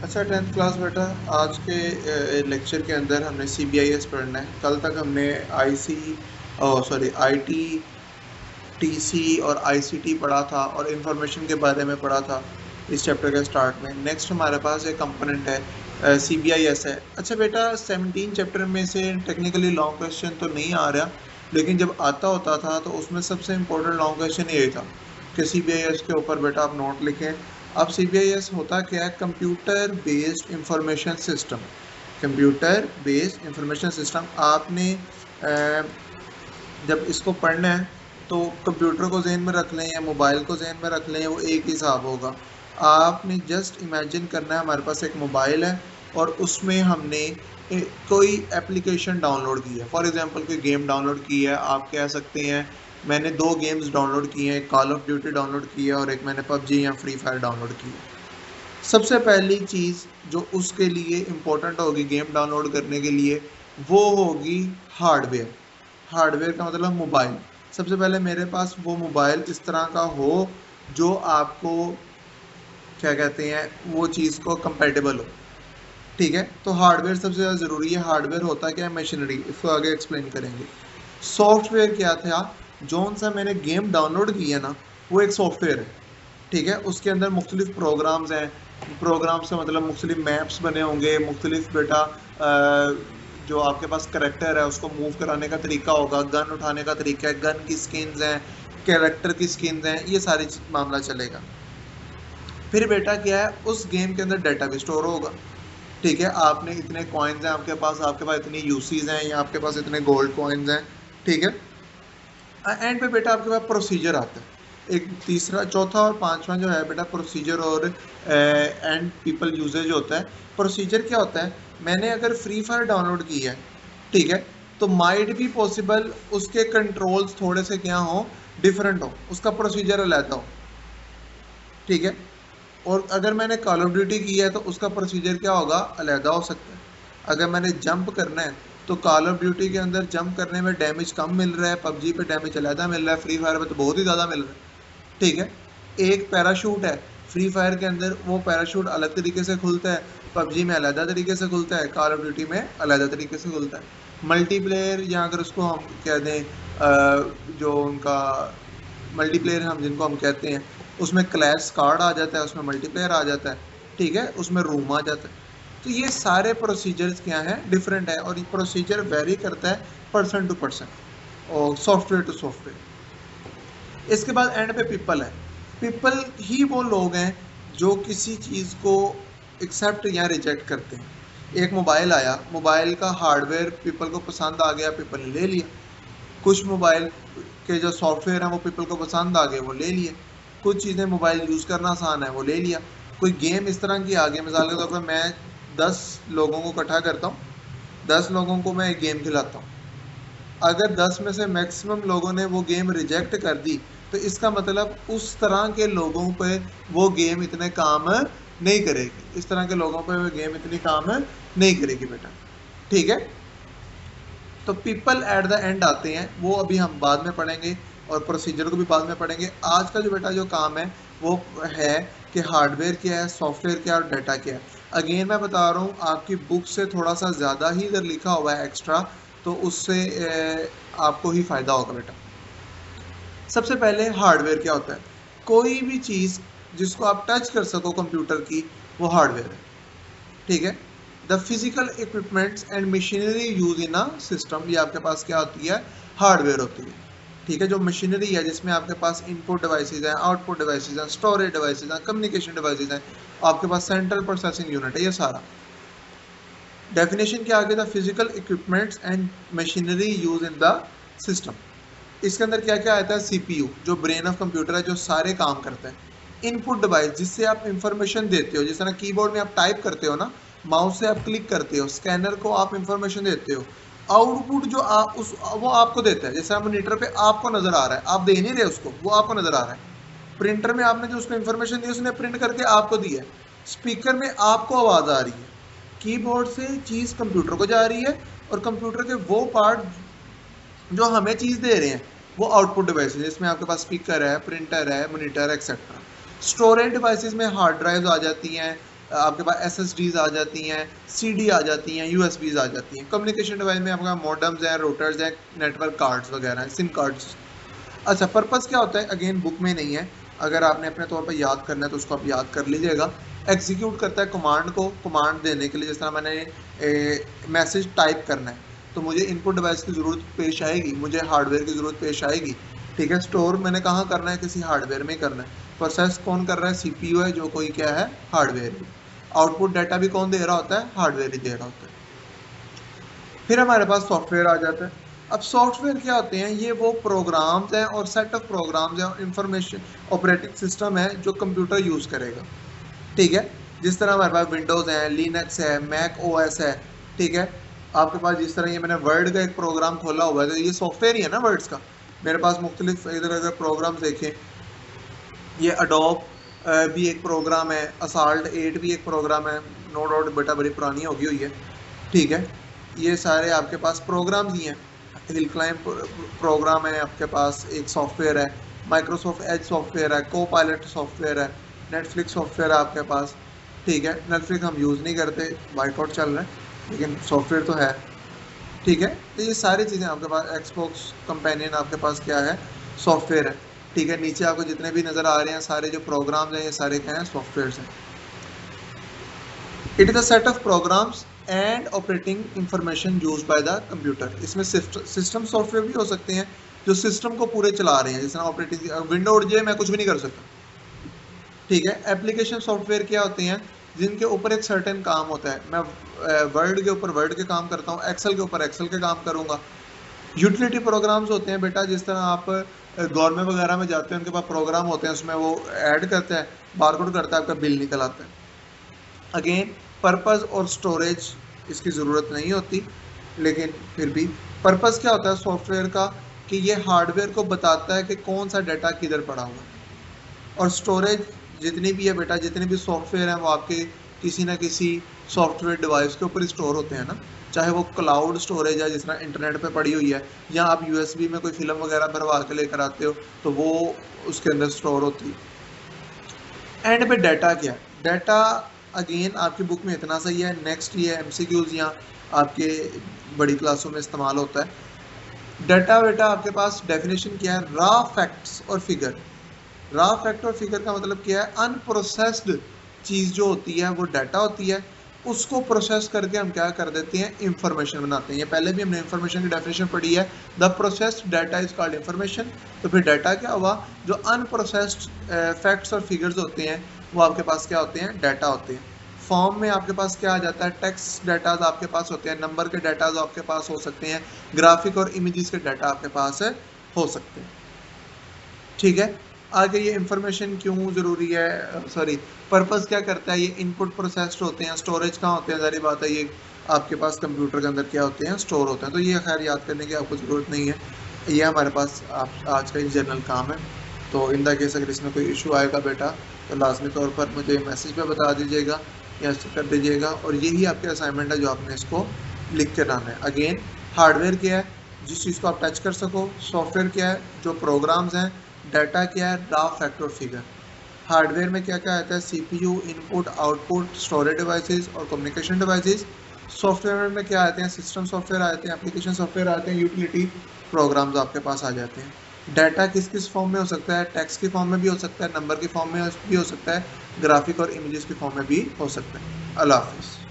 अच्छा 10th class बेटा, आज के लेक्चर के अंदर हमने CBIS पढ़ना है। कल तक हमने IT, TC और ICT पढ़ा था और इंफॉर्मेशन के बारे में पढ़ा था इस चैप्टर के स्टार्ट में। नेक्स्ट हमारे पास एक कंपोनेंट है CBIS है। अच्छा बेटा, 17 चैप्टर में से टेक्निकली लॉन्ग क्वेश्चन तो नहीं आ रहा, लेकिन जब आता होता था तो उसमें सबसे इम्पोर्टेंट लॉन्ग क्वेश्चन यही था कि CBIS के ऊपर बेटा आप नोट लिखें। अब CBIS होता क्या है? Computer based information system. Computer based information system आपने जब इसको पढ़ना है तो कंप्यूटर को ज़हन में रख लें या मोबाइल को ज़हन में रख लें, वो एक ही हिसाब होगा। आपने जस्ट इमेजिन करना है हमारे पास एक मोबाइल है और उसमें हमने कोई एप्लीकेशन डाउनलोड की है। फॉर एग्जांपल कोई गेम डाउनलोड की है। आप कह सकते हैं मैंने 2 गेम्स डाउनलोड की हैं, एक कॉल ऑफ ड्यूटी डाउनलोड की है और एक मैंने पबजी या फ्री फायर डाउनलोड की है। सबसे पहली चीज़ जो उसके लिए इम्पोर्टेंट होगी गेम डाउनलोड करने के लिए, वो होगी हार्डवेयर। हार्डवेयर का मतलब मोबाइल। सबसे पहले मेरे पास वो मोबाइल इस तरह का हो जो आपको क्या कहते हैं, वो चीज़ को कंपेटेबल हो। ठीक है, तो हार्डवेयर सबसे ज़्यादा ज़रूरी है। हार्डवेयर होता क्या है? मशीनरी। इसको आगे एक्सप्लेन करेंगे। सॉफ्टवेयर क्या था? जौन सा मैंने गेम डाउनलोड किया ना, वो एक सॉफ्टवेयर है। ठीक है, उसके अंदर मुख्तलिफ प्रोग्राम्स हैं। प्रोग्राम से मतलब मुख्तलिफ मैप्स बने होंगे, मुख्तलिफ बेटा जो आपके पास करेक्टर है उसको मूव कराने का तरीका होगा, गन उठाने का तरीका है, गन की स्किन्स हैं, कैरेक्टर की स्किन्स हैं, ये सारी मामला चलेगा। फिर बेटा क्या है, उस गेम के अंदर डाटा भी स्टोर होगा। ठीक है, आपने इतने कॉइन्स हैं आपके पास इतनी यूसीज हैं या आपके पास इतने गोल्ड कॉइन्स हैं। ठीक है, एंड पे बेटा आपके पास प्रोसीजर आता है। एक तीसरा, चौथा और पांचवा जो है बेटा प्रोसीजर और एंड पीपल यूजेज होता है। प्रोसीजर क्या होता है? मैंने अगर फ्री फायर डाउनलोड की है, ठीक है, तो माइट भी पॉसिबल उसके कंट्रोल्स थोड़े से क्या हो, डिफरेंट हो, उसका प्रोसीजर अलग हो। ठीक है, और अगर मैंने कॉल ऑफ ड्यूटी की है तो उसका प्रोसीजर क्या होगा, अलहदा हो सकता है। अगर मैंने जंप करना है तो कॉल ऑफ ड्यूटी के अंदर जंप करने में डैमेज कम मिल रहा है, पबजी पे डैमेज अलहदा मिल रहा है, फ्री फायर में तो बहुत ही ज़्यादा मिल रहा है। ठीक है, एक पैराशूट है फ्री फायर के अंदर, वो पैराशूट अलग तरीके से खुलता है, पबजी में अलहदा तरीके से खुलता है, कॉल ऑफ ड्यूटी में अलहदा तरीके से खुलता है। मल्टीप्लेयर, या अगर उसको हम कह दें जो उनका मल्टीप्लेयर हम जिनको हम कहते हैं, उसमें क्लैश कार्ड आ जाता है, उसमें मल्टीप्लेयर आ जाता है। ठीक है, उसमें रूम आ जाता है। तो ये सारे प्रोसीजर्स क्या हैं, डिफरेंट है, और ये प्रोसीजर वेरी करता है पर्सन टू पर्सन और सॉफ्टवेयर टू सॉफ्टवेयर। इसके बाद एंड पे पीपल है। पीपल ही वो लोग हैं जो किसी चीज़ को एक्सेप्ट या रिजेक्ट करते हैं। एक मोबाइल आया, मोबाइल का हार्डवेयर पीपल को पसंद आ गया, पीपल ने ले लिया। कुछ मोबाइल के जो सॉफ्टवेयर हैं वो पीपल को पसंद आ गए, वो ले लिए। कुछ चीज़ें मोबाइल यूज़ करना आसान है, वो ले लिया। कोई गेम इस तरह की आ गई, मिसाल के तौर पर मैं 10 लोगों को इकट्ठा करता हूँ, 10 लोगों को मैं एक गेम खिलाता हूँ। अगर 10 में से मैक्सिमम लोगों ने वो गेम रिजेक्ट कर दी, तो इसका मतलब उस तरह के लोगों पे वो गेम इतने काम नहीं करेगी। इस तरह के लोगों पे वो गेम इतनी काम नहीं करेगी बेटा। ठीक है, तो पीपल एट द एंड आते हैं, वो अभी हम बाद में पढ़ेंगे और प्रोसीजर को भी बाद में पढ़ेंगे। आज का जो बेटा जो काम है वो है कि हार्डवेयर क्या है, सॉफ्टवेयर क्या है और डाटा क्या है। अगेन मैं बता रहा हूँ, आपकी बुक से थोड़ा सा ज़्यादा ही इधर लिखा हुआ है एक्स्ट्रा, तो उससे आपको ही फ़ायदा होगा बेटा। सबसे पहले हार्डवेयर क्या होता है? कोई भी चीज़ जिसको आप टच कर सको कंप्यूटर की, वो हार्डवेयर है। ठीक है, the physical equipments and machinery use in a system, ये आपके पास क्या होती है, हार्डवेयर होती है। ठीक है, जो मशीनरी है जिसमें आपके पास इनपुट डिवाइसेज हैं, आउटपुट डिवाइसेज हैं, स्टोरेज डिवाइसेज हैं, कम्युनिकेशन डिवाइसेज हैं, आपके पास सेंट्रल प्रोसेसिंग यूनिट है, ये सारा। डेफिनेशन क्या आ गया था? Physical equipments and machinery use in the system. इसके अंदर क्या क्या आता है? सीपीयू, जो ब्रेन ऑफ कंप्यूटर है, जो सारे काम करता है। इनपुट डिवाइस, जिससे आप इंफॉर्मेशन देते हो, जिस तरह कीबोर्ड में आप टाइप करते हो ना, माउस से आप क्लिक करते हो, स्कैनर को आप इंफॉर्मेशन देते हो। आउटपुट जो आप उस वो आपको देता है, जैसे मॉनिटर पे आपको नजर आ रहा है, आप दे नहीं रहे उसको, वो आपको नजर आ रहा है। प्रिंटर में आपने जो उसको इंफॉर्मेशन दी, उसने प्रिंट करके आपको दी है। स्पीकर में आपको आवाज आ रही है। कीबोर्ड से चीज कंप्यूटर को जा रही है, और कंप्यूटर के वो पार्ट जो हमें चीज़ दे रहे हैं वो आउटपुट डिवाइस है, जिसमें आपके पास स्पीकर है, प्रिंटर है, मॉनिटर एक्सेट्रा। स्टोरेज डिवाइसेस में हार्ड ड्राइव्स आ जाती हैं, आपके पास SSDs आ जाती हैं, CD आ जाती हैं, USBs आ जाती हैं। कम्युनिकेशन डिवाइस में आपका मॉडेम्स हैं, रोटर्स हैं, नेटवर्क कार्ड्स वगैरह हैं, सिम कार्ड्स। अच्छा, पर्पस क्या होता है, अगेन बुक में नहीं है, अगर आपने अपने तौर पर याद करना है तो उसको आप याद कर लीजिएगा। एग्जीक्यूट करता है कमांड को, कमांड देने के लिए, जिस तरह मैंने मैसेज टाइप करना है तो मुझे इनपुट डिवाइस की ज़रूरत पेश आएगी, मुझे हार्डवेयर की ज़रूरत पेश आएगी। ठीक है, स्टोर मैंने कहाँ करना है, किसी हार्डवेयर में करना है। प्रोसेस कौन कर रहा है, CPU है, जो कोई क्या है, हार्डवेयर है। आउटपुट डाटा भी कौन दे रहा होता है, हार्डवेयर ही दे रहा होता है। फिर हमारे पास सॉफ्टवेयर आ जाता है। अब सॉफ्टवेयर क्या होते हैं, ये वो प्रोग्राम्स हैं और सेट ऑफ प्रोग्राम्स हैं और इंफॉर्मेशन ऑपरेटिंग सिस्टम है जो कंप्यूटर यूज़ करेगा। ठीक है, जिस तरह हमारे पास विंडोज़ है, लिनक्स है, मैक OS है। ठीक है, आपके पास जिस तरह ये मैंने वर्ड का एक प्रोग्राम खोला हुआ है तो ये सॉफ्टवेयर ही है ना वर्ड्स का। मेरे पास मुख्तलिफ इधर अगर प्रोग्राम देखें, ये अडोब भी एक प्रोग्राम है, असाल्ट 8 भी एक प्रोग्राम है, नो डाउट बेटा बड़ी पुरानी होगी हुई है। ठीक है, ये सारे आपके पास प्रोग्राम्स ही हैं। हिल क्लाइंब प्रोग्राम है आपके पास, एक सॉफ्टवेयर है, माइक्रोसॉफ्ट एज सॉफ्टवेयर है, को पायलट सॉफ्टवेयर है, नेटफ्लिक्स सॉफ्टवेयर है आपके पास। ठीक है, नेटफ्लिक्स हम यूज़ नहीं करते, बाइकआउट चल रहा है, लेकिन सॉफ्टवेयर तो है। ठीक है, तो ये सारी चीज़ें आपके पास, एक्सबॉक्स कंपेनियन आपके पास क्या है, सॉफ्टवेयर है। ठीक है, नीचे आपको जितने भी नज़र आ रहे हैं सारे जो प्रोग्राम्स हैं, ये सारे क्या हैं, सॉफ्टवेयर हैं। It is a set of programs and operating information used by the computer. इसमें सिस्टम सॉफ्टवेयर भी हो सकते हैं जो सिस्टम को पूरे चला रहे हैं, जैसे ऑपरेटिंग विंडो उड़ जाए मैं कुछ भी नहीं कर सकता। ठीक है, एप्लीकेशन सॉफ्टवेयर क्या होते हैं, जिनके ऊपर एक सर्टेन काम होता है। मैं वर्ड के ऊपर वर्ड के काम करता हूँ, एक्सेल के ऊपर एक्सेल के काम करूँगा। यूटिलिटी प्रोग्राम्स होते हैं बेटा, जिस तरह आप गवर्नमेंट वगैरह में जाते हैं, उनके पास प्रोग्राम होते हैं, उसमें वो ऐड करते हैं, बारकोड करता है, आपका बिल निकल आता है। अगेन पर्पस और स्टोरेज इसकी ज़रूरत नहीं होती, लेकिन फिर भी पर्पस क्या होता है सॉफ्टवेयर का, कि ये हार्डवेयर को बताता है कि कौन सा डाटा किधर पड़ा हुआ है। और स्टोरेज जितनी भी है बेटा, जितने भी सॉफ्टवेयर हैं वो आपके किसी ना किसी सॉफ्टवेयर डिवाइस के ऊपर स्टोर होते हैं ना, चाहे वो क्लाउड स्टोरेज है जिस तरह इंटरनेट पे पड़ी हुई है, या आप USB में कोई फिल्म वगैरह भरवा के लेकर आते हो तो वो उसके अंदर स्टोर होती है। एंड पे डाटा क्या है, डाटा अगेन आपकी बुक में इतना सही है, नेक्स्ट ये MCQs यहाँ आपके बड़ी क्लासों में इस्तेमाल होता है। डाटा बेटा आपके पास डेफिनेशन क्या है, रॉ फैक्ट्स और फिगर। रॉ फैक्ट और फिगर का मतलब क्या है, अनप्रोसेस्ड चीज़ जो होती है वो डाटा होती है, उसको प्रोसेस करके हम क्या कर देते हैं, इंफॉर्मेशन बनाते हैं। ये पहले भी हमने इंफॉर्मेशन की डेफिनेशन पढ़ी है, the processed data is called information. तो फिर डाटा क्या हुआ, जो अनप्रोसेस्ड फैक्ट्स और फिगर्स होते हैं वो आपके पास क्या होते हैं, डाटा होते हैं। फॉर्म में आपके पास क्या आ जाता है, टेक्स्ट डाटाज आपके पास होते हैं, नंबर के डाटाज आपके पास हो सकते हैं, ग्राफिक और इमेजेस के डाटा आपके पास हो सकते हैं। ठीक है, आगे ये इंफॉर्मेशन क्यों ज़रूरी है, सॉरी पर्पस क्या करता है, ये इनपुट प्रोसेस्ड होते हैं, स्टोरेज कहाँ होते हैं, सारी बात है, ये आपके पास कंप्यूटर के अंदर क्या होते हैं, स्टोर होते हैं। तो ये खैर याद करने की आपको ज़रूरत नहीं है, ये हमारे पास आज का ही जनरल काम है। तो इन द केस अगर इसमें कोई इशू आएगा बेटा तो लाजमी तौर पर मुझे मैसेज पे बता दीजिएगा या कर दीजिएगा, और यही आपके असाइनमेंट है जो आपने इसको लिख के लाना है। अगेन हार्डवेयर क्या है, जिस चीज़ को आप टच कर सको, सॉफ्टवेयर क्या है, जो प्रोग्राम्स हैं, डाटा क्या है, रॉ फैक्ट और फिगर। हार्डवेयर में क्या क्या आता है, CPU, input, output, storage devices और कम्युनिकेशन डिवाइसेस। सॉफ्टवेयर में क्या आते हैं, सिस्टम सॉफ्टवेयर आते हैं, एप्लीकेशन सॉफ्टवेयर आते हैं, यूटिलिटी प्रोग्राम्स आपके पास आ जाते हैं। डाटा किस किस फॉर्म में हो सकता है, टेक्स्ट की फॉर्म में भी हो सकता है, नंबर की फॉर्म में भी हो सकता है, ग्राफिक और इमेजेस की फॉर्म में भी हो सकता है। अल्लाह हाफिज़।